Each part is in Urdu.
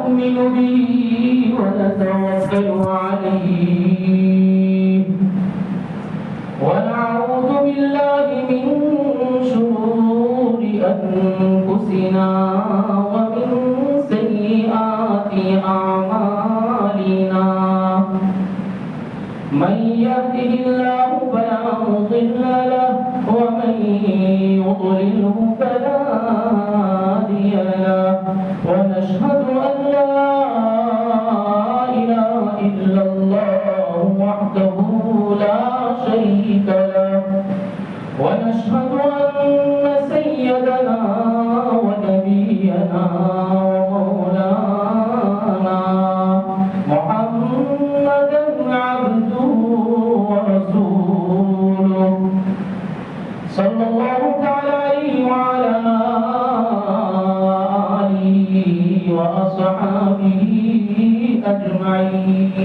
ونؤمن به ونتوكل عليه ونعوذ بالله من شرور أنفسنا ومن سيئات أعمالنا من يهده الله فلا مضل له ومن يضلله فلا هادي له ونشهد أن لا إله إلا الله وحده لا شريك له ونشهد أن سيدنا ونبينا ومولانا محمدا عبده ورسوله صلى الله تعالى عليه وعلى آله وأصحابه أجمعين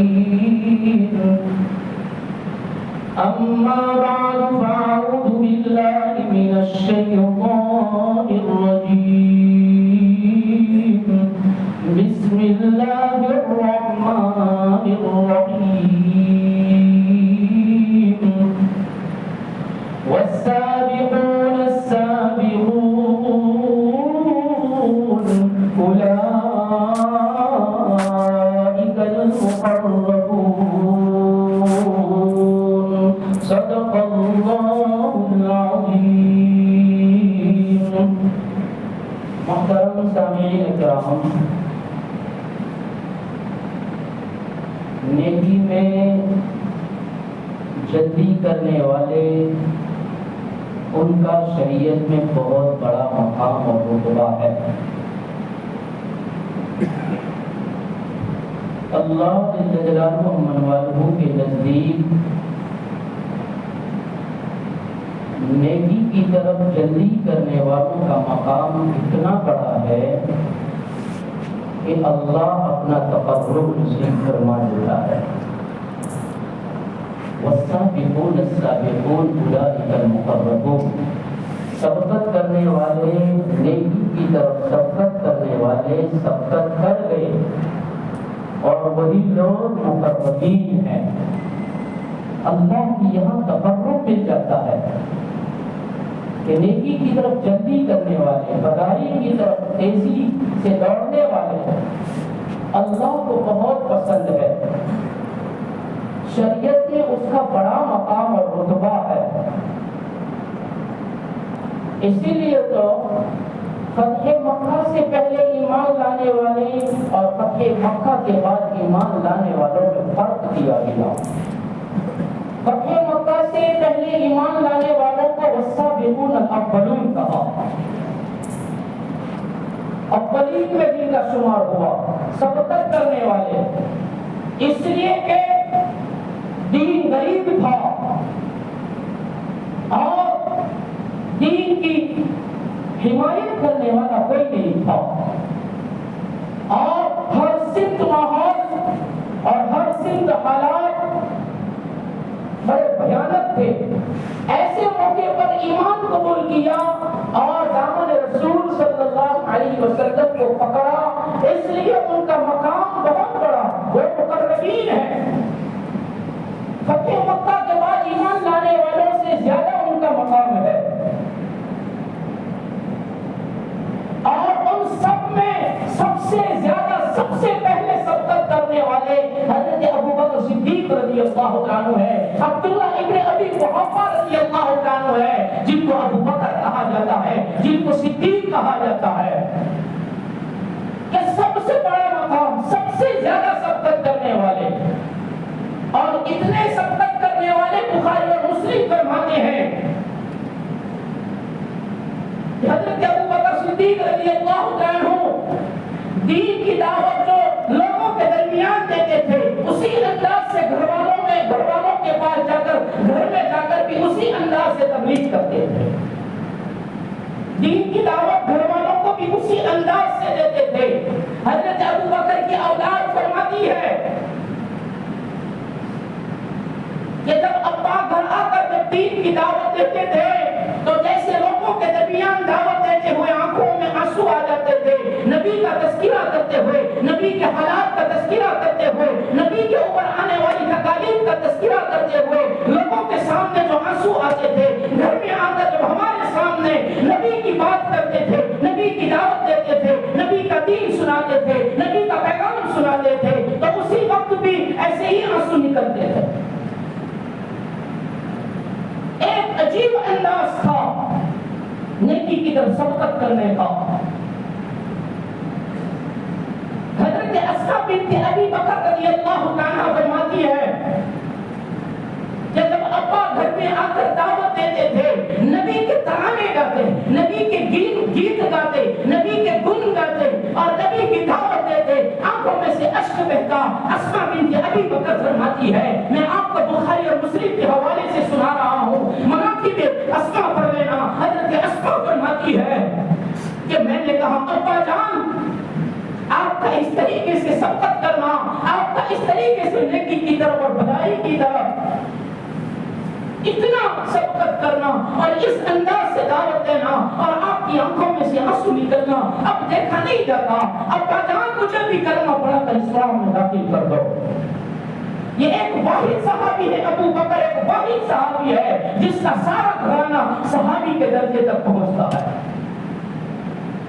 أما بعد فأعوذ بالله من الشيطان الرجيم بسم الله الرحمن الرحيم والسابقون السابقون أولئك المقربون صدق الله العظيم. محترم سامعین اکرام، نیکی میں جلدی کرنے والے ان کا شریعت میں بہت بڑا مقام اور رتبہ ہے. اللہ جل جلالہ من والہ کے نزدیک نیکی کی طرف جلدی کرنے والوں کا مقام اتنا بڑا ہے کہ اللہ اپنا تقرب نصیب فرما دیتا ہے. والسابقون السابقون اولئک المقربون، سبقت کرنے والے، نیکی کی طرف سبقت کرنے والے سبقت کر گئے اور وہی لوگ مقربین ہیں. اللہ کی یہاں تقرب مل جاتا ہے کہ نیکی کی طرف جلدی کرنے والے، بدائی کی طرف تیزی سے دوڑنے والے اللہ کو بہت پسند ہے. شریعت میں اس کا بڑا مقام اور رتبہ ہے. اسی لیے تو فتح مکہ سے پہلے ایمان لانے والے اور فتح مکہ کے بعد ایمان لانے والوں میں فرق دیا گیا. فتح مکہ سے پہلے ایمان لانے والوں کو والسابقون الاولون کہا، اولین میں جن کا شمار ہوا، سبقت کرنے والے، اس لیے کہ دین غریب تھا اور دین کی حمایت کرنے والا کوئی نہیں تھا اور ہر سمت ماحول اور ہر سمت حالات بڑے بھیانک تھے. ایسے موقع پر ایمان قبول کیا اور دامن رسول صلی اللہ علیہ وسلم کو پکڑا، اس لیے ان کا مقام بہت بڑا، وہ مقربین ہیں. فتح مکہ کے بعد ایمان لانے والوں سے زیادہ ان کا مقام ہے اور ان سب میں سب سے زیادہ سب سے پہلے سبقت کرنے والے حضرت ابوبکر صدیق رضی اللہ عنہ ہے، عبداللہ ابن ابی قحافہ رضی اللہ عنہ ہے، جن کو ابوبکر کہا جاتا ہے، جن کو صدیق کہا جاتا ہے. کہ سب سے بڑا مقام، سب سے زیادہ سبقت کرنے والے، اور اتنے سبقت کرنے والے بخاری اور مسلم فرماتے ہیں حضرت ابوبکر صدیق رضی اللہ عنہ دین کی دعوت جو لوگوں کے درمیان دیتے تھے اسی انداز سے گھر والوں کے پاس جا کر گھر میں جا کر بھی اسی انداز سے تبلیغ کرتے تھے. دین کی دعوت گھر والوں کو بھی اسی انداز سے دیتے تھے. حضرت ابوبکر کی اولاد فرماتی ہے کہ جب ابا گھر آ کر جب دین کی دعوت دیتے تھے تو جیسے لوگوں کے درمیان دعوت دیتے ہوئے آنکھوں میں آنسو آ جاتے تھے، نبی کا تذکرہ کرتے ہوئے نبی کے حالات کا تذکرہ کرتے ہوئے، نبی کے اوپر آنے والی تکالیف کا تذکرہ کرتے ہوئے، لوگوں کے سامنے جو آنسو آتے تھے، گھر میں آ کر جب ہمارے سامنے نبی کی بات کرتے تھے، نبی کی دعوت دیتے تھے، نبی کا دین سناتے تھے، نبی کا پیغام سناتے تھے، تو اسی وقت بھی ایسے ہی آنسو نکلتے تھے۔ ایک عجیب انداز تھا نیکی کی طرف سبقت کرنے کا۔ حضرت اسماء بنت ابی بکر رضی اللہ عنہا فرماتی ہے کہ جب ابا گھر میں آ کر دعوت دیتے تھے، نبی کے ترانے گاتے، نبی کے گیت گاتے، نبی کے گن گاتے اور نبی کی دعوت دیتے، آنکھوں میں سے اشک بہتا۔ اسماء بنت ابی بکر فرماتی ہے، میں آپ کو بخاری اور مسلم کے حوالے سے سنا رہا ہوں، مناقب اسماء پڑھ لینا۔ حضرت اسماء فرماتی ہے کہ میں نے کہا ابا جان، آپ کا اس طریقے سے سبقت کرنا، آپ کا اس طریقے سے نیکی کی طرف اور بھلائی کی طرف اتنا سبقت کرنا اور اس انداز سے دعوت دینا اور آپ کی آنکھوں میں سے آنسو نکلنا اب دیکھا نہیں جاتا۔ ابا جان مجھے بھی کلمہ پڑھا کر اسلام میں داخل کر دو۔ یہ ایک واحد صحابی ہے، ابو بکر ایک واحد صحابی ہے جس کا سارا گھرانہ صحابی کے درجے تک پہنچتا ہے۔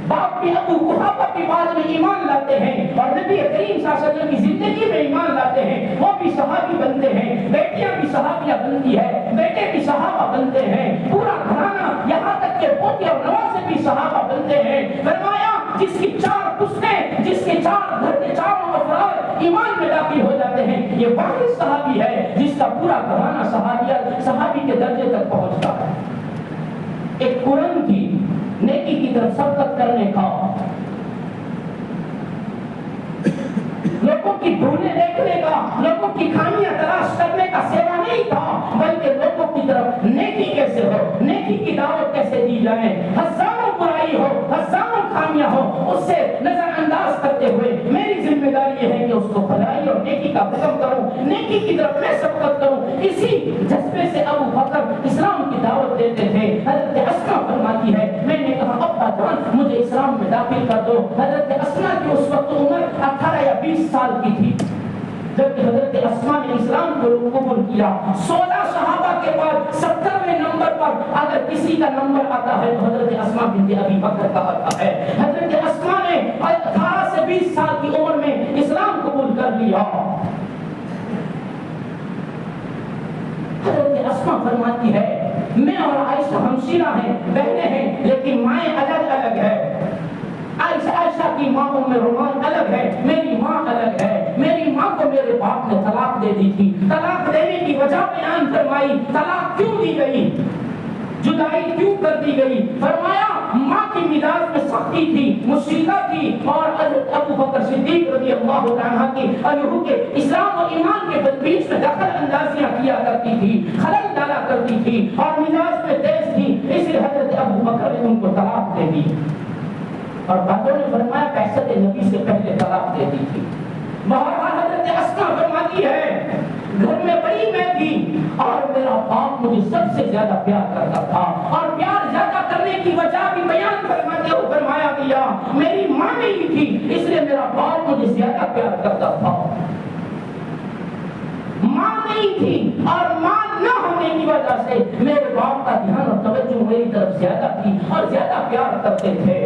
باپ بھی ابو قحافہ بھی بعد میں ایمان لاتے ہیں اور نبی کریم صلی اللہ علیہ وسلم کی زندگی میں ایمان لاتے ہیں، وہ بھی صحابی بنتے ہیں، بیٹیاں بھی صحابیہ بنتی ہے، بیٹے بھی صحابہ بنتے ہیں، پورا گھرانہ یہاں تک کہ پوتے اور نواسے بھی صحابہ بنتے ہیں۔ فرمایا جس کی 4 پشتیں، جس کے 4 گھر کے چاروں افراد ایمان میں داخل ہو جاتے ہیں، یہ واحد صحابی ہے جس کا پورا گھرانہ صحابی کے درجے تک پہنچتا ہے۔ ایک قرآن کی نیکی کی طرف سبقت کرنے کا، لوگوں کی بھولیں دیکھنے کا، لوگوں کی خامیاں تلاش کرنے کا سیوا نہیں تھا، بلکہ لوگوں کی طرف نیکی کیسے ہو، نیکی کی دعوت کیسے دی جائے، ہزاروں برائی ہو، ہزاروں خامیاں ہو، اس سے نظر انداز کرتے ہوئے میری ذمہ داری یہ ہے کہ اس کو بھلائی اور نیکی کا حکم کروں، نیکی کی طرف میں سبقت کروں۔ اسی جذبے سے ابو بکر اسلام کی دعوت دیتے تھے۔ حضرت اسماء فرماتی ہے میں نے کہا ابا جان مجھے اسلام میں داخل کر دو۔ حضرت اسماء کی اس وقت عمر 18 یا 20 سال کی تھی جب کہ حضرت اسماء نے اسلام کو قبول کیا۔ 16 صحابہ کے بعد 70ویں نمبر پر اگر کسی کا نمبر آتا ہے تو حضرت اسماء بنت ابی بکر کا آتا ہے۔ حضرت اسماء نے 18 سے 20 سال کی عمر میں اسلام قبول کر لیا۔ حضرت اسماء فرماتی ہے میں اور عائشہ ہمشیرہ ہیں، بہنیں ہیں، لیکن مائیں الگ الگ ہے۔ عائشہ کی ماں ام رومان الگ ہے، میری ماں الگ ہے۔ میری ماں کو میرے باپ نے طلاق دے دی تھی۔ طلاق دینے کی وجہ بیان فرمائی، طلاق کیوں دی گئی، جدائی کیوں کر دی گئی؟ فرمایا ماں کی مزاج میں سختی تھی، مشرکہ تھی، اور حضرت ابو بکر صدیق رضی اللہ عنہ کی انہوں کے اسلام و ایمان کے بیچ میں دخل اندازیاں کیا کرتی تھی، خلل ڈالا کرتی تھی اور مزاج میں تیز تھی، اس لیے حضرت ابو بکر نے ان کو طلاق دے دی۔ اور بعضوں نے فرمایا بعثت نبی سے پہلے طلاق دے دی تھی۔ بہرحال حضرت اسماء فرماتی ہے گھر میں بڑی میں تھی اور میرا باپ مجھے سب سے زیادہ پیار کرتا تھا، اور پیار زیادہ کرنے کی وجہ بھی بیان فرماتے ہو فرمایا گیا میری ماں نہیں تھی اس لیے میرا باپ مجھے زیادہ پیار کرتا تھا۔ ماں نہیں تھی اور ماں نہ ہونے کی وجہ سے میرے باپ کا دھیان اور توجہ میری طرف زیادہ تھی اور زیادہ پیار کرتے تھے۔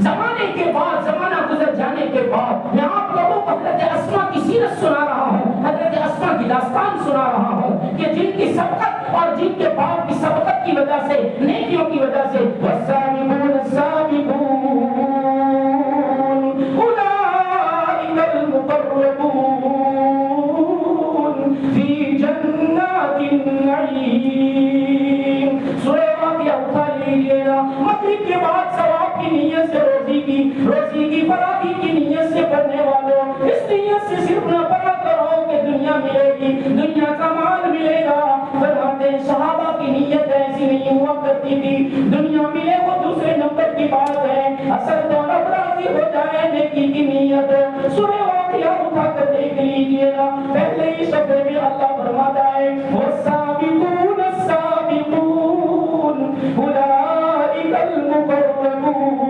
زمانے کے بعد، زمانہ گزر جانے کے بعد میں آپ لوگوں کو حضرت اسماء کی سیرت سنا رہا ہوں، حضرت اسماء کی داستان سنا رہا ہوں کہ جن کی سبقت اور جن کے باپ کی سبقت کی وجہ سے، نیکیوں کی وجہ سے والسابقون السابقون اولئک المقربون فی جنات النعیم۔ سورہ واقعہ اٹھا لیجیے گا، مغرب کے بعد ثواب کی نیت سے روزی کی فراخی کی نیت سے پڑھنے والوں، اس نیت سے صرف نہ پڑھا کرو کہ دنیا ملے گی، دنیا کا مال ملے گا۔ فرماتے ہیں صحابہ کی نیت ایسی نہیں ہوا کرتی تھی، دنیا ملے وہ دوسرے نمبر کی بات ہے، اصل تو رب راضی ہو جائے نیکی کی نیت۔ سورہ واقعہ اٹھا کر دیکھ لیجیے گا، پہلے ہی صفحے میں اللہ فرماتا ہے والسابقون السابقون اولئک المقربون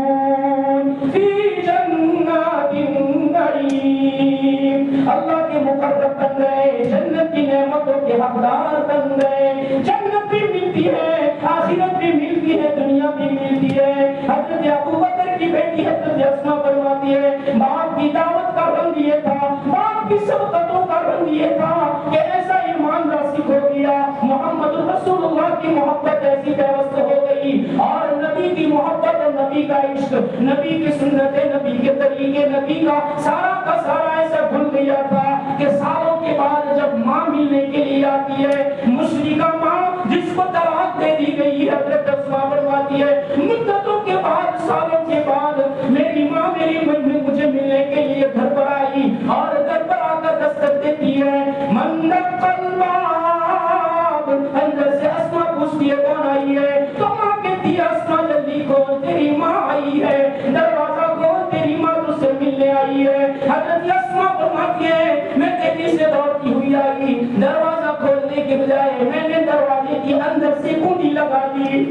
فی جنات بن گئے، جنت کی نعمتوں کے حقدار بن گئے. جنت بھی ملتی ہے، آخرت بھی ملتی ہے، دنیا بھی ملتی ہے. حضرت ابوبکر کی بیٹی حضرت اسماء فرماتی ہے باپ کی دعوت کا رنگ یہ تھا، باپ کی سبقتوں کا رنگ یہ تھا کہ ایسا ایمان راسخ ہو گیا، محمد رسول اللہ کی محبت ایسی پیوست ہو گئی اور نبی کی محبت اور نبی کا عشق، نبی کی سنتیں، نبی کے طریقے، نبی کا سارا ایسا بھول گیا تھا کہ سالوں کے بعد جب ماں ملنے کے لیے آتی ہے، مشرکہ ماں جس کو طلاق دے دی گئی ہے، حضرت اسماء فرماتی ہے مدتوں کے بعد، سالوں کے بعد میری ماں مجھے ملنے کے لیے گھر پر آئی اور گھر پر آ کر دستک دیتی ہے. من الباب، اندر سے اسماء پوچھتی ہے کون آئی ہے؟ تو ماں کہتی ہے اسماء جلدی کھول، تیری ماں آئی ہے، دروازہ کھول، تیری ماں تجھ سے ملنے آئی ہے. حضرت اسماء فرماتی ہے میں تیزی سے دوڑتی ہوئی آئی، دروازہ کھولنے کے بجائے میں نے دروازے کی اندر سے کنڈی لگا دی.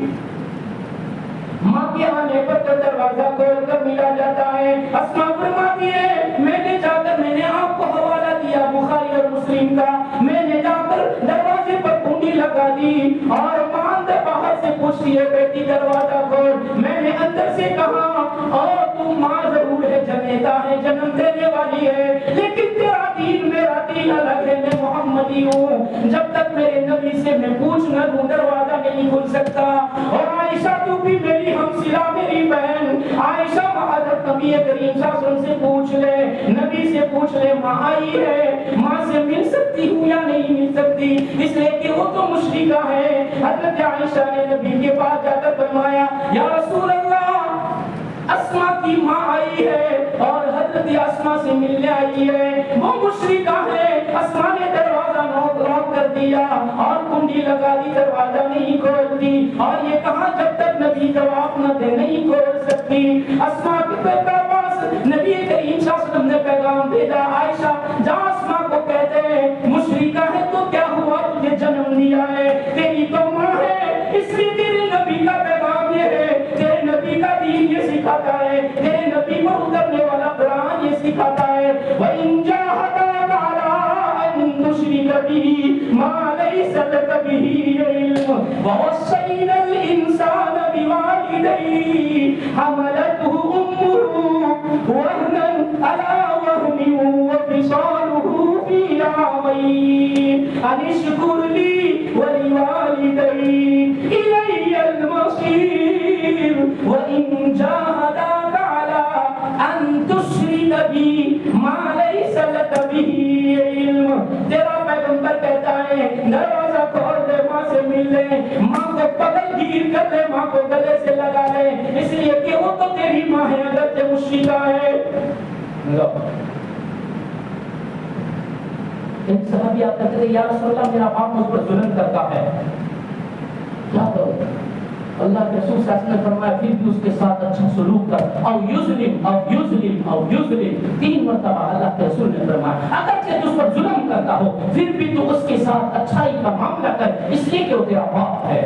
ماں کے آنے پر دروازہ کھول کر ملا جاتا ہے. اسماء فرماتی ہے میں نے جا کر میں نے آپ کو حوالہ دیا بخاری اور مسلم کا، میں نے جا کر دروازے پر کنڈی لگا دی اور ماں اندر باہر سے پوچھتی ہے بیٹی دروازہ کھول. میں نے اندر سے کہا اور تو ماں ضرور ہے، جنیتا ہے، جنم دینے والی ہے، لیکن تیرا دین میرا دین الگ ہے، میں محمدی ہوں، جب تک میرے نبی سے میں پوچھ نہ لوں دروازہ نہیں کھل سکتا. اور عائشہ تو بھی میری ہمسلا، میری بہن عائشہ حضرت نبی کریم صلی اللہ علیہ وسلم سے پوچھ لے، نبی سے پوچھ لے ماں آئی ہے، ماں سے مل سکتی ہوں یا نہیں مل سکتی، اس لیے کہ وہ تو مشرکہ ہے. حضرت عائشہ نے نبی کے پاس جا کر فرمایا یا رسول اللہ اسماء کی ماں آئی ہے اور حضرت اسماء سے ملنے آئی ہے، وہ مشرکہ ہے. اسماء نے دروازہ نوک کر دیا اور کنڈی لگا دی، دروازہ نہیں کھولتی اور یہ کہا جب تک نبی جواب نہ دے نہیں کھول سکتی. اسماء کے پاس نبی کریم صلی اللہ علیہ وسلم نے پیغام بھیجا عائشہ جا اسماء کو کہہ دے مشرکہ ہے تو کیا ہوا، تجھے جنم دیا ہے، تیری تو ماں ہے، اس لیے تیرے نبی کا پیغام یہ ہے، تیرے نبی کا دین یہ سکھاتا ہے، تیرے نبی پر اترنے والا قرآن یہ سکھاتا ہے. وَإِن جَاهَدَاكَ عَلَىٰ أَن تُشْرِكَ بِهِ مَا لَيْسَ لَكَ بِهِ عِلْمٌ وَوَصَّيْنَا الْإِنسَانَ بِوَالِدَيْهِ حَمَلَتْهُ أُمُّهُ وَهْنًا عَلَىٰ وَهْنٍ وَفِصَالُهُ فِي عَامَيْنِ أَنِ اشْكُرْ لِي وَلِوَالِدَيْكَ إِلَيَّ الْمَصِيرُ وَإِن جَاهَدَاكَ عَلَىٰ أَن تُشْرِكَ بِي مَا لَيْسَ لَكَ بِهِ عِلْمٌ. تیرا پیغمبر کہتا ہے دروازہ کھول دے، ماں سے مل لے، ماں کو پکڑ گیر کر لے، ماں کو گلے سے لگا لے، اس لیے کہ وہ تو تیری ماں ہے اگرچہ مشرکہ ہے. ایک صحابی آپ کہتے ہیں یا رسول اللہ میرا باپ مجھ پر ظلم کرتا ہے، کیا کروں؟ اللہ کے رسول صلی اللہ علیہ وسلم نے فرمایا پھر بھی اس کے ساتھ اچھا سلوک کر، او یظلم 3 مرتبہ اللہ کے رسول نے فرمایا اگرچہ تجھ پر ظلم کرتا ہو پھر بھی تو اس کے ساتھ اچھائی کا معاملہ کر، اس لیے کہ وہ تیرا باپ ہے،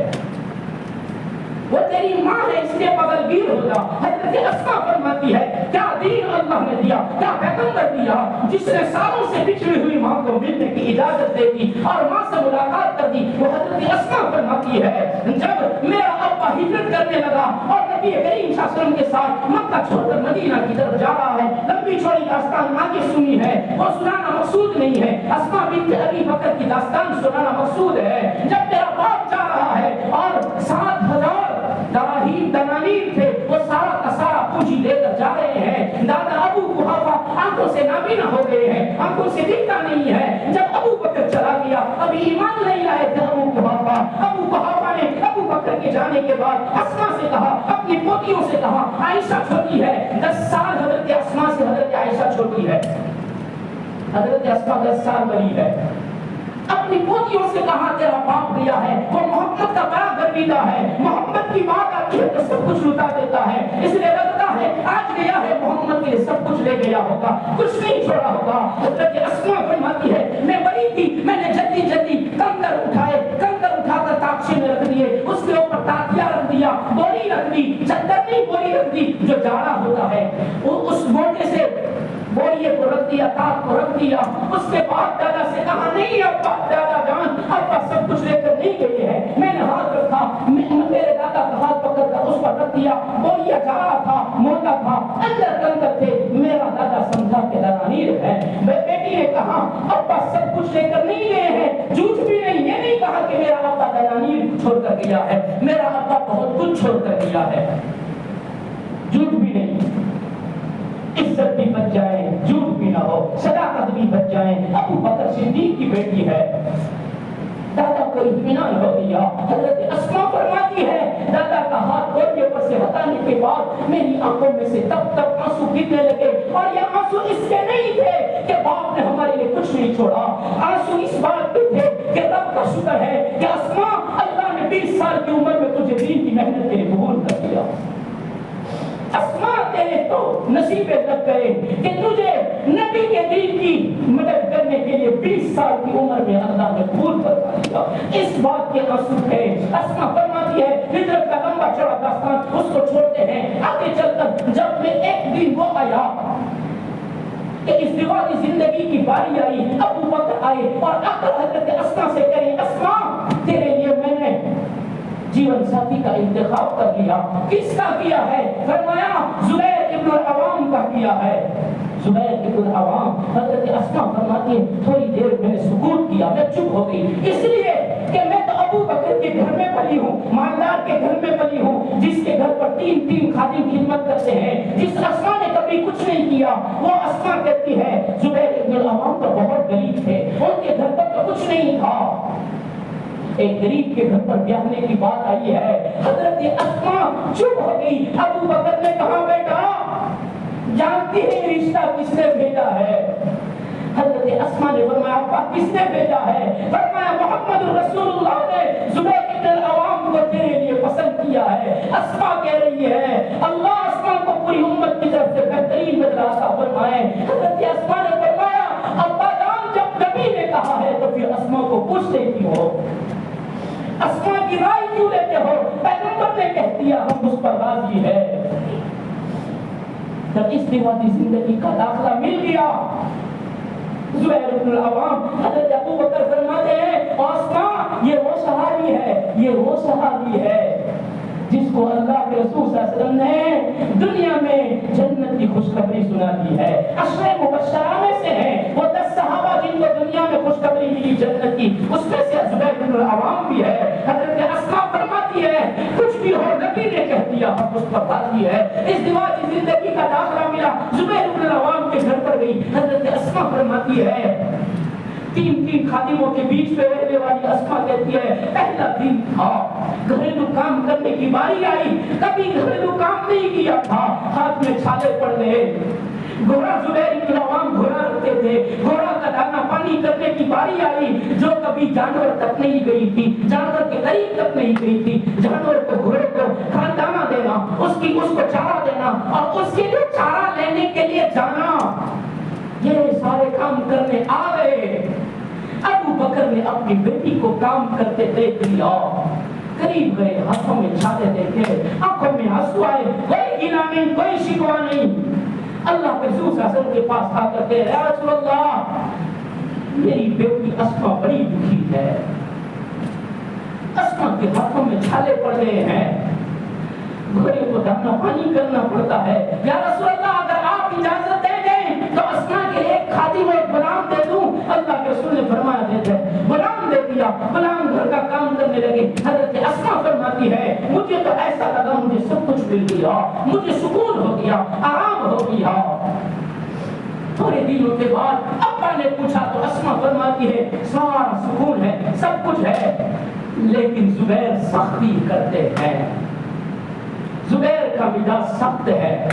وہ تیری ماں ہے، اس لیے پگل گیر ہو جا. حضرت اسماء فرماتی ہے کیا دین اللہ نے دیا، کیا پیغمبر دیا جس نے سالوں سے بچھڑی ہوئی ماں کو ملنے کی اجازت دے دی اور ماں سے ملاقات کر دی. وہ حضرت اسماء فرماتی ہے جب میرا ابا ہجرت کرنے لگا اور نبی کریم صلی اللہ علیہ وسلم کے ساتھ مکہ چھوڑ کر مدینہ کی طرف جا رہا ہے، لمبی چوڑی داستان آگے سنی ہے، وہ سنانا مقصود نہیں ہے، اسماء بنت ابی بکر کی داستان سنانا مقصود ہے. جب میرا باپ جا رہا ہے اور 7,000 دراہیم دنانیر تھے، وہ سارا کا سارا پونجی لے کر جا رہے ہیں، دادا ابو قحافہ آنکھوں سے نابینا ہو گئے ہیں، آنکھوں سے دکھتا نہیں ہے. جب ابو بکر چلا گیا، ابھی ایمان نہیں لائے تھے ابو قحافہ نے ابو بکر کے جانے کے بعد اسماء سے کہا، اپنی پوتیوں سے کہا، عائشہ چھوٹی ہے 10 سال، حضرت اسماء سے حضرت عائشہ چھوٹی ہے، حضرت اسماء 10 سال بڑی ہے. اپنی پوتیوں سے کہا تیرا باپ گیا ہے، وہ محمد کا بڑا گرویدہ ہے، محمد کی بات آتی ہے تو سب کچھ لٹا دیتا ہے، اس لیے لگتا ہے آج گیا ہے محمد کے لیے سب کچھ لے گیا ہوگا، کچھ نہیں چھوڑا ہوگا. حضرت اسماء فرماتی ہے میں بڑی تھی، میں نے جلدی کنکر اٹھا کر تاکچے میں رکھ دیے، اس کے اوپر تاکیا رکھ دیا، بوری رکھ دی، چادر نہیں بوری رکھ دی، جو جاڑا ہوتا ہے اس موٹے سے بوریے کو رکھ دیا، تاج کو رکھ دیا. اس کے بعد دادا سے کہا نہیں ابا، دادا جان ابا سب کچھ لے کر نہیں گئے ہیں. میں نے ہاتھ رکھا، میرے دادا کا ہاتھ پکڑ کر اس پر رکھ دیا. بوریا جا رہا تھا، موٹا تھا، اندر کنکر تھے. میرا دادا سمجھا کہ دنانیر ہے. بیٹی نے کہا ابا سب کچھ لے کر نہیں گئے ہیں. جھوٹ بھی نہیں، یہ نہیں کہا کہ میرا ابا دنانیر چھوڑ کر گیا ہے. میرا ابا بہت کچھ چھوڑ کر گیا ہے. جھوٹ بھی نہیں، عزت بھی بچ جائے، جھوٹ بھی نہ ہو، صداقت بھی بچ جائے. ابو بکر صدیق کی بیٹی ہے. دادا کو اطمینان ہو گیا. حضرت اسماء فرماتی ہے دادا کا ہاتھ گوڈے پر سے ہٹانے کے بعد میری آنکھوں میں سے تب تک آنسو گرنے لگے. اور یہ آنسو اس کے نہیں تھے کہ باپ نے ہمارے لیے کچھ نہیں چھوڑا. آنسو اس بات پہ تھے کہ رب کا شکر ہے کہ اسماء اللہ نے 20 سال کی عمر میں تجھے دین کی محنت کے لیے قبول کر دیا. اسماء تیرے تو نصیبے لگ گئے کہ تجھے نبی کے دین کی مدد کرنے کے لیے 20 سال کی عمر میں اللہ نے قبول کروا دیا. اس بات کے آنسو تھے. اسماء فرماتی ہے ہجرت کا لمبا چوڑا داستان اس کو چھوڑتے ہیں. آگے چل کر جب میں ایک دن وہ آیا کہ ازدواجی زندگی کی باری آئی، ابو بکر آئے اور آ کر حضرت اسماء سے کہے اسماء تیرے لیے میں نے جیون ساتھی کا انتخاب کر لیا. کس کا کیا ہے؟ فرمایا زبیر ابن العوام کا کیا ہے. زبیر ابن العوام. حضرت اسماء فرماتی ہے تھوڑی دیر میں نے سکوت کیا، میں چپ ہو گئی، اس لیے کہ میں تو ابو بکر کے گھر میں پلی ہوں، مالدار کے گھر میں پلی ہوں، جس کے گھر پر 3 خادم خدمت کرتے ہیں، جس اسماء نے کبھی کچھ نہیں کیا. وہ اسماء کہتی ہے زبیر ابن العوام تو بہت غریب تھے، ان کے گھر پر تو کچھ نہیں تھا. ایک غریب کے گھر پر بیاہنے کی بات آئی ہے. حضرت اسماء چپ ہو گئی. ابو بکر نے کہا بیٹا جانتی ہے رشتہ کس نے بھیجا ہے؟ حضرت اسماء نے فرمایا ابا کس نے بھیجا ہے؟ فرمایا محمد رسول اللہ نے زبیر ابن العوام کو تیرے لیے پسند کیا ہے. اسماء کہہ رہی ہے اللہ اسماء کو پوری امت کی طرف سے بہترین بدلہ عطا فرمائے. حضرت اسماء نے فرمایا ابا جان جب نبی نے کہا ہے تو پھر اسماء کو پوچھتے کیوں ہو؟ اسماء کی رائے کیوں لیتے ہو؟ پیغمبر نے کہہ دیا ہم اس پر راضی ہے. جب اس دیواتی زندگی کا داخلہ مل گیا زبیر بن العوام، حضرت ابو بکر فرماتے ہیں اسماء یہ وہ صحابی ہے، یہ وہ صحابی ہے جس کو اللہ کے رسول صلی اللہ علیہ وسلم نے دنیا میں جنت کی خوشخبری سنا دی ہے. عشرہ مبشرہ میں سے ہیں وہ 10 صحابہ جن کو دنیا میں خوشخبری ملی جنت کی، اس میں سے زبیر بن العوام بھی ہے. حضرت اسماء فرماتی ہے کچھ بھی ہو نبی نے کہہ دیا ہم اس پر راضی ہے. اس دیواتی زندگی کا داخلہ ملا، زبیر بن العوام کے گھر پر گئی. حضرت اسماء فرماتی ہے 3 خادموں کے بیچ میں رہنے والی اسماء کہتی ہے پہلا دن تھا، گھریلو کام کرنے کی باری آئی، کبھی گھریلو کام نہیں کیا تھا، ہاتھ میں چھالے پڑ گئے. گھوڑا زبیر بن العوام گھوڑا رکھتے تھے، گھوڑا کا دانا پانی کرنے کی باری آئی. جو کبھی جانور تک نہیں گئی تھی، جانور کے قریب تک نہیں گئی تھی، جانور کو گھوڑے کو دانا دینا، اس کو چارہ دینا اور اس کے لیے چارہ لینے کے لیے جانا، یہ سارے کام کرنے آ گئے. ابو بکر نے اپنی بیٹی کو کام کرتے دیکھ لیا، قریب گئے، ہاتھوں میں چھالے دیکھے، آنکھوں میں آنسو آئے، کوئی گناہ نہیں، کوئی شکوہ نہیں. اللہ کے رسول صلی اللہ علیہ وسلم کے پاس آ کر کے یا رسول اللہ میری بیٹی اسماء بڑی دکھی ہے، اسماء کے ہاتھوں میں چھالے پڑ گئے ہیں، گھوڑے کو دانا پانی کرنا پڑتا ہے. یا رسول اللہ اگر آپ اجازت دے دیں تو اسماء کے ایک خادم اور غلام دے دوں. اللہ کے رسول نے فرمایا دے دے. غلام دے دیا، غلام گھر کا کام کرنے لگے. حضرت اسماء فرماتی ہے مجھے تو ایسا لگا مجھے سب کچھ مل گیا، مجھے سکون ہو گیا، آرام ہو گیا. تھوڑے دنوں کے بعد ابا نے پوچھا تو اسماء فرماتی ہے سارا سکون ہے، سب کچھ ہے، لیکن زبیر سختی کرتے ہیں، زبیر کا مزاج سخت ہے،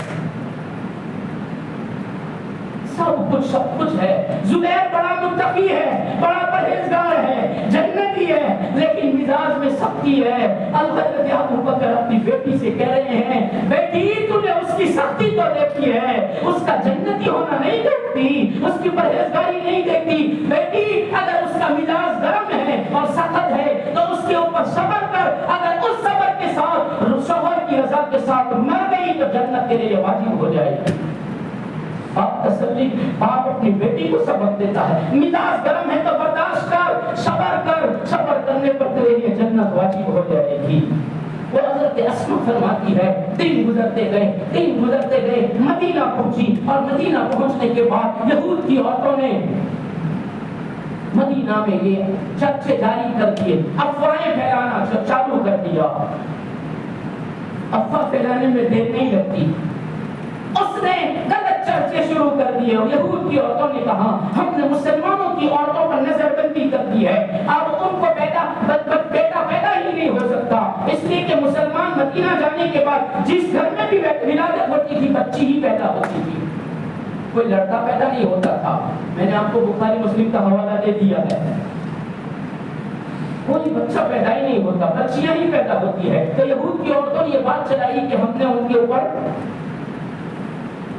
سب کچھ ہے. زبیر بڑا متقی ہے، بڑا پرہیزگار ہے، جنتی ہے، لیکن مزاج میں سختی ہے. حضرت ابو بکر اپنی بیٹی سے کہہ رہے ہیں بیٹی تو نے اس کی سختی تو دیکھی ہے، اس کا جنتی ہونا نہیں دیکھتی، اس کی پرہیزگاری نہیں دیکھتی. بیٹی اگر اس کا مزاج گرم ہے اور سخت ہے تو اس کے اوپر صبر کر، اگر اس صبر کے ساتھ شوہر کی رضا کے ساتھ مر گئی تو جنت تیرے لیے واجب ہو جائے گی. باپ تسلی، باپ اپنی بیٹی کو سبق دیتا ہے، مزاج گرم ہے تو برداشت کر، صبر کرنے پر تیرے لیے جنت واجب ہو جائے گی۔ وہ حضرت اسما فرماتی ہے دن گزرتے گئے مدینہ پہنچی، اور مدینہ پہنچنے کے بعد یہود کی عورتوں نے مدینہ میں یہ چرچے جاری کر دیے، افواہیں پھیلانا چالو کر دیا۔ افواہ پھیلانے میں دیر نہیں لگتی، اس نے غلط چرچے شروع کر دیے، اور یہود کی عورتوں نے کہا ہم نے مسلمانوں کی عورتوں پر نظر بندی کر دی ہے، اب ان کو بیٹا پیدا ہی نہیں ہو سکتا، اس لیے کہ مسلمان مدینہ جانے کے بعد جس گھر میں بھی ولادت ہوتی تھی بچی ہی پیدا ہوتی تھی، کوئی لڑکا پیدا نہیں ہوتا تھا۔ میں نے آپ کو بخاری مسلم کا حوالہ دے دیا ہے، کوئی بچہ پیدا ہی نہیں ہوتا، بچیاں ہی پیدا ہوتی ہے۔ تو یہود کی عورتوں نے یہ بات چلائی کہ ہم نے ان کے اوپر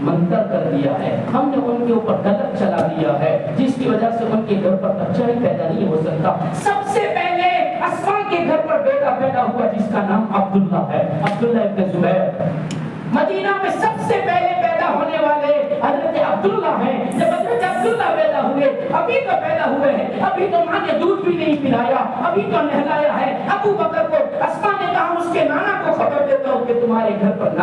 منتر کر دیا ہے، ہم نے ان کے اوپر غلط چلا دیا ہے، جس کی وجہ سے ان کے گھر پر بچہ ہی پیدا نہیں ہو سکتا۔ سب سے پہلے اسما کے گھر پر بیٹا پیدا ہوا جس کا نام عبداللہ ہے، عبداللہ ابن زبیر۔ مدینہ میں سب سے پہلے پیدا ہونے والے حضرت عبداللہ ہیں۔ جب حضرت عبداللہ پیدا ہوئے، ابھی تو پیدا ہوئے ہیں، ابھی تو ماں نے دودھ بھی نہیں پلایا، ابھی تو نہلایا ہے۔ ابو بکر کو اسما نے کہا اس کے نانا کو خبر دیتا ہوں کہ تمہارے گھر پر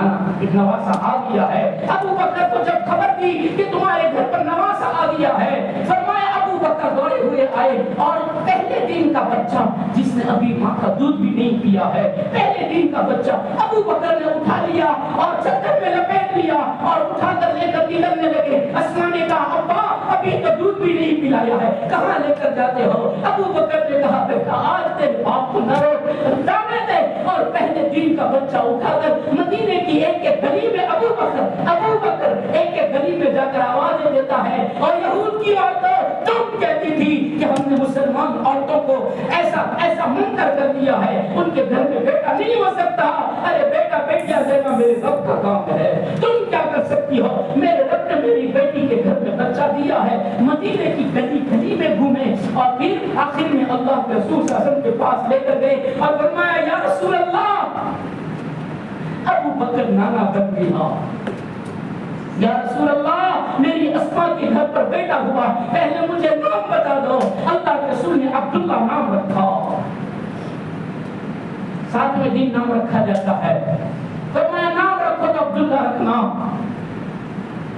نواسا آ گیا ہے۔ ابو بکر کو جب خبر دی کہ تمہارے گھر پر نواسا آ گیا ہے، فرمایا ابو بکر دوڑے ہوئے آئے، اور پہلے دن کا بچہ جس نے ابھی ماں کا دودھ بھی نہیں پیا ہے، پہلے دن کا بچہ ابو بکر نے اٹھا لیا اور چادر میں لپیٹ لیا اور اٹھا کر لے کر نکلنے لگے۔ اسما نے کہا ابا ابھی تو دودھ بھی نہیں پلایا ہے، کہاں لے کر جاتے ہو؟ ابو بکر نے کہا بیٹا آج تیرے باپ کو نہ روک، جانے دے۔ اور پہلے دن کا بچہ اٹھا کر مدینے کی ایک گلی میں ابو بکر ایک گلی میں جا کر آوازیں دیتا ہے، اور یہود کی عورتیں تم کہتی تھی کہ ہم نے مسلمان عورتوں کو ایسا منکر کر دیا ہے، ان کے گھر میں بیٹا نہیں ہو سکتا۔ ارے بیٹا بیٹیاں دینا میرے رب کا کام ہے، تم کیا کر سکتی ہو؟ میرے رب نے میری بیٹی کے گھر میں بچہ دیا ہے۔ مدینے کی گلی میں گھومے، اور پھر آخر میں اللہ کے رسول صلی اللہ علیہ وسلم کے پاس لے کر گئے اور فرمایا یا رسول اللہ ابو بکر نانا بن گیا، یا رسول اللہ میری اسما کے گھر پر بیٹا ہوا، پہلے مجھے نام بتا دو۔ اللہ کے رسول نے عبداللہ نام رکھا، 7ویں دن نام رکھا جاتا ہے، فرمایا نام رکھو تو عبداللہ رکھنا۔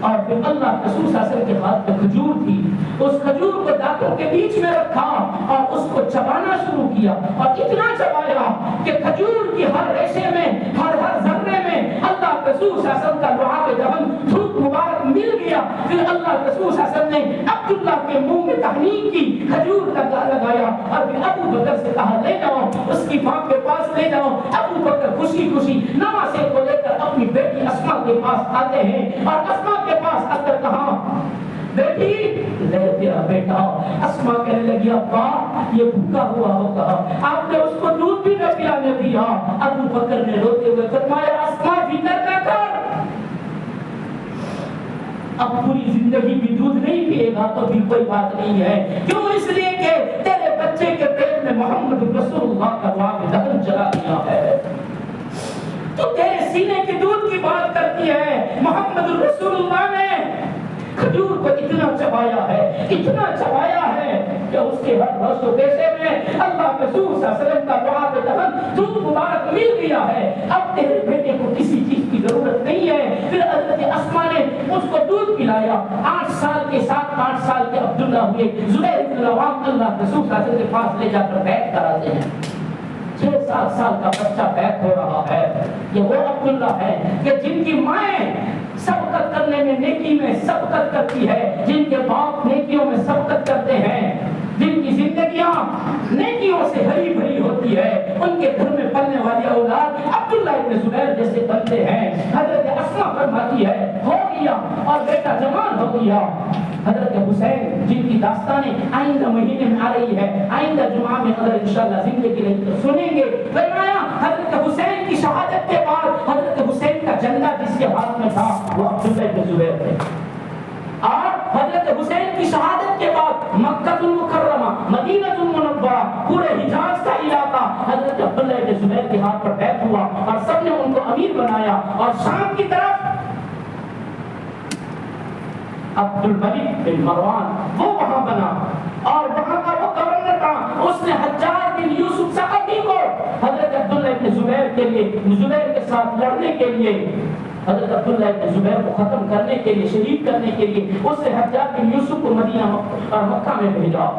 اور پھر اللہ کے رسول صلی اللہ علیہ وسلم کے ہاتھ میں کھجور تھی، اس کھجور کو دانتوں کے بیچ میں رکھا اور اس کو چبانا شروع کیا، اور اتنا چبایا کہ کھجور کی ہر ریشے میں ہر ذرے میں اللہ کے رسول صلی اللہ علیہ وسلم کا لعاب دہن تھوک مبارک مل گیا۔ پھر اللہ کے رسول صلی اللہ علیہ وسلم نے عبداللہ کے منہ میں تحنیک کی، کھجور کا لگایا، اور پھر ابو بکر سے کہا لے جاؤ، اس کی ماں کے پاس لے جاؤ۔ ابو بکر خوشی نواسے کو لے کر اپنی بیٹی اسما کے پاس آتے ہیں، اور اسما کے پاس آ کر کہا بیٹی لے تیرا بیٹا۔ اسما کہنے لگی ابا یہ بھوکا ہوا ہوگا، آپ نے اس کو دودھ بھی نہ پلانے دیا۔ ابو بکر نے روتے ہوئے فرمایا اسما فکر نہ کر، اب پوری زندگی بھی دودھ نہیں پیے گا تو بھی کوئی بات نہیں ہے، کیوں؟ اس لیے کہ تیرے بچے کے پیٹ میں محمد رسول اللہ کا لعاب دہن چلا دیا ہے۔ تو تیرے سینے کے دودھ کی بات کرتی ہے، محمد رسول اللہ نے کھجور کو اتنا چبایا ہے کہ اس کے ہر رس و پیشے میں اللہ کے رسول صلی اللہ علیہ وسلم کا لعاب دہن دودھ مبارک مل گیا ہے۔ اب تیرے بیٹے کو کسی چیز کی ضرورت نہیں ہے۔ پھر حضرت اسما نے اس کو دودھ پلایا۔ 8 سال کے عبداللہ ہوئے۔ زبیر بن العوام اللہ کے رسول صلی اللہ علیہ وسلم کے پاس لے جا کر بیعت کراتے ہیں۔ 6-7 سال کا بچہ بیعت ہو رہا ہے۔ یہ وہ عبداللہ ہے کہ جن کی مائیں سبقت کرنے میں نیکی میں سبقت کرتی ہے، جن کے باپ نیکیوں میں سبقت کرتے ہیں، جن کی زندگیاں نیکیوں سے ہری بھری ہوتی ہے، ان کے گھر میں پلنے والی اولاد عبداللہ ابن زبیر جیسے بنتے ہیں۔ حضرت اسما فرماتی ہے ہو گیا اور بیٹا جوان ہو گیا۔ حضرت حسین جن کی داستانیں آئندہ مہینے میں آ رہی ہے، آئندہ جمعہ میں اگر انشاءاللہ زندگی رہی تو سنیں گے۔ فرمایا حضرت حسین کی شہادت کے بعد حضرت حسین کا جھنڈا جس کے ہاتھ میں تھا وہ عبداللہ ابن زبیر تھے، اور حضرت حسین کی شہادت کے بعد مکہ المکرمہ، مدینہ المنورہ، پورے حجاز کا علاقہ حضرت عبداللہ ابن زبیر کے ہاتھ پر بیعت ہوا، اور سب نے ان کو امیر بنایا۔ اور شام کی طرف عبد الملک بن مروان وہ وہاں بنا اور وہاں کا وہ گورنر تھا. اس نے حجاج بن یوسف ثقفی کو حضرت عبداللہ بن زبیر کے لیے زبیر کے ساتھ لڑنے کے لیے حضرت عبداللہ بن زبیر کو ختم کرنے کے لیے شہید کرنے کے لیے اس نے حجاج بن یوسف کو مدینہ اور مکہ میں بھیجا.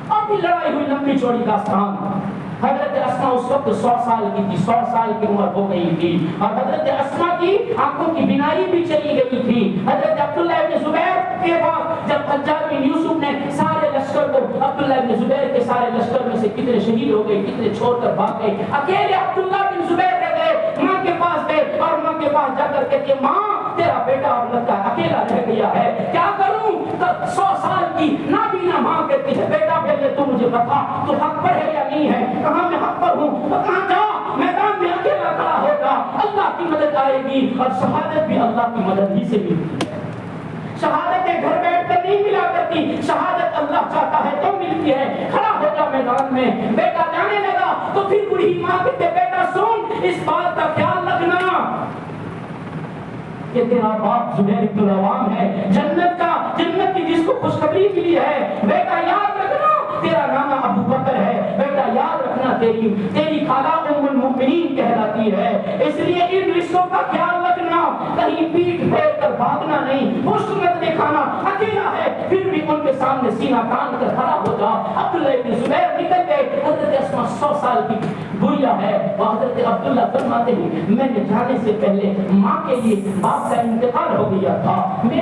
اور بھی لڑائی ہوئی لمبی چوڑی داستان. حضرت اسماء اس وقت 100 سال کی تھی, 100 سال کی عمر ہو گئی تھی اور حضرت اسماء کی آنکھوں کی بینائی بھی چلی گئی تھی. حضرت عبداللہ بن زبیر کے بعد جب حجاج بن یوسف نے سارے لشکر کو عبداللہ بن زبیر کے سارے لشکر میں سے کتنے شہید ہو گئے, کتنے چھوڑ کر بھاگ گئے, اکیلے عبداللہ بن زبیر رہ گئے. ماں کے پاس گئے اور ماں کے پاس جا کر کہتے ماں تیرا بیٹا اب لگتا ہے اکیلا رہ گیا ہے, کیا کروں؟ 100 سال کی نابینا ماں کہتی ہے بیٹا پہلے تو مجھے بتا تو حق پر ہے یا نہیں ہے, کہاں میں حق پر ہوں, تو کہاں جا میدان میں اکیلا کھڑا ہوگا, اللہ کی مدد آئے گی. اور شہادت بھی اللہ کی مدد ہی سے ملتی ہے. شہادتیں گھر بیٹھ کر نہیں ملا کرتی, شہادت اللہ چاہتا ہے تو ملتی ہے. کھڑا ہو جا میدان میں. بیٹا جانے لگا تو پھر بوڑھی ماں کہتے بیٹا سن اس بات کا خیال رکھنا کہ تیرا باپ زبیر بن العوام ہے, جنت کی جس کو خوشخبری ملی ہے. بیٹا یاد رکھنا تیرا نام ابو بکر ہے. بیٹا یاد رکھنا تیری خالہ ام المؤمنین کہلاتی ہے. اس لیے ان رشتوں کا خیال رکھنا, کہیں پیٹھ پھیر کر بھاگنا نہیں, پشت مت دکھانا. اکیلا ہے پھر بھی ان کے سامنے سینہ تان کر کھڑا ہو جا. عبداللہ بن زبیر نکل گئے. حضرت اسماء 100 سال کی گڑیا ہے. حضرت عبداللہ فرماتے ہیں میں نے جانے سے پہلے ماں کے لیے باپ کا انتقال ہو گیا تھا, میں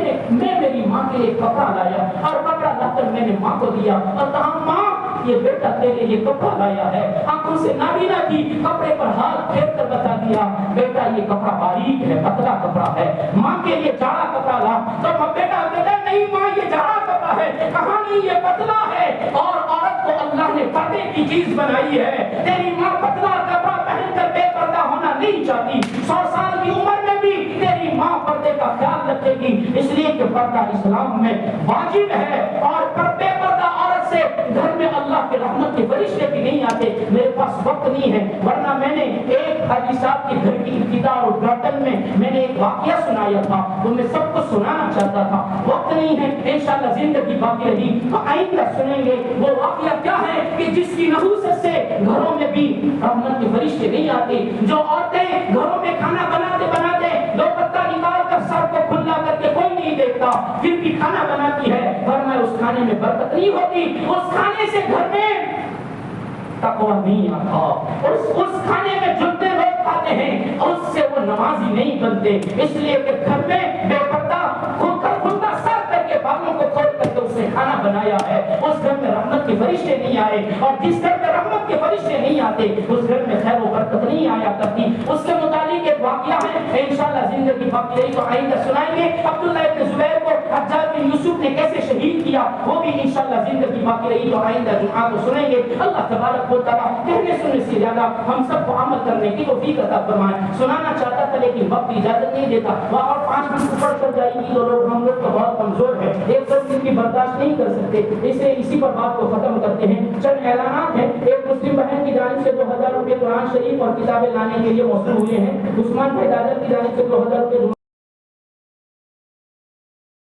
میری ماں کے لیے کپڑا لایا اور کپڑا لا کر میں نے ماں کو دیا اور کہا ماں یہ بیٹا تیرے لیے کپڑا لایا ہے. آنکھوں سے نابینا کی کپڑے پر ہاتھ پھیر کر بتا دیا بیٹا یہ کپڑا باریک ہے, پتلا کپڑا ہے, ماں کے لیے جاڑا کپڑا لا. تو بیٹا کہتا نہیں ماں یہ جاڑا کپڑا ہے, کہاں نہیں یہ پتلا ہے. اور عورت کو اللہ نے پردے کی چیز بنائی ہے. تیری ماں پتلا کپڑا پہن کر بے پردہ ہونا نہیں چاہتی. 100 سال کی عمر میں بھی تیری ماں پردے کا خیال رکھے گی, اس لیے کہ پردہ اسلام میں واجب ہے. اور بے پردہ عورت سے گھر میں اللہ کے رحمت کے فرشتے بھی نہیں آتے. میرے پاس وقت نہیں ہے ورنہ میں نے ایک حاجی صاحب کے گھر کی ابتدا اور گردن میں نے ایک واقعہ سنایا تھا, تو میں سب کو سنانا چاہتا تھا. وقت نہیں ہے, انشاءاللہ زندگی باقی رہی تو آئندہ سنیں گے. وہ واقعہ کیا ہے کہ جس کی نحوست سے گھروں میں بھی رحمت کے فرشتے نہیں آتے. جو عورتیں گھروں میں کھانا بناتے دوپٹہ نکال کر سر کو کھلا کر کے کوئی نہیں دیکھتا پھر بھی کھانا بناتی ہے, ورنہ اس کھانے میں برکت نہیں ہوتی. اس کھانے سے گھر میں تقوی نہیں آتا. اس کھانے میں جتنے لوگ کھاتے ہیں اس سے وہ نمازی نہیں بنتے. اس لیے کہ گھر میں بے پردہ کھلتا سر کر کے بالوں کو کھول کر کے اس نے کھانا بنایا ہے. اس گھر میں رحمت کے فرشتے نہیں آئے, اور جس گھر میں رحمت کے فرشتے نہیں آتے اس گھر میں خیر و برکت نہیں آیا کرتی. اس کے متعلق ایک واقعہ ہے, انشاءاللہ زندگی باقی رہی تو آئندہ سنائیں گے. عبداللہ بن زبیر کو حجاج بن یوسف نے کیسے شہید کیا وہ بھی انشاءاللہ زندگی باقی رہی تو آئندہ جمعہ کو سنیں گے. اللہ تبارک و تعالیٰ کہنے سننے سے زیادہ ہم سب کو عمل کرنے کی توفیق عطا فرمائے. سنانا چاہتا تھا لیکن وقت اجازت نہیں دیتا. وہاں اور 5 منٹ اوپر چل جائے گی تو ہم لوگ تو بہت کمزور ہے, ایک دن کی برداشت نہیں کر سکتے. اسے اسی پر بات کو ختم کرتے ہیں. چند اعلانات ہیں. ایک مسلم بہن کی جانب سے 2000 روپے قرآن شریف اور کتابیں لانے کے لیے موصول ہوئے ہیں. عثمان بھائی دادر کی جانب سے 2000 روپے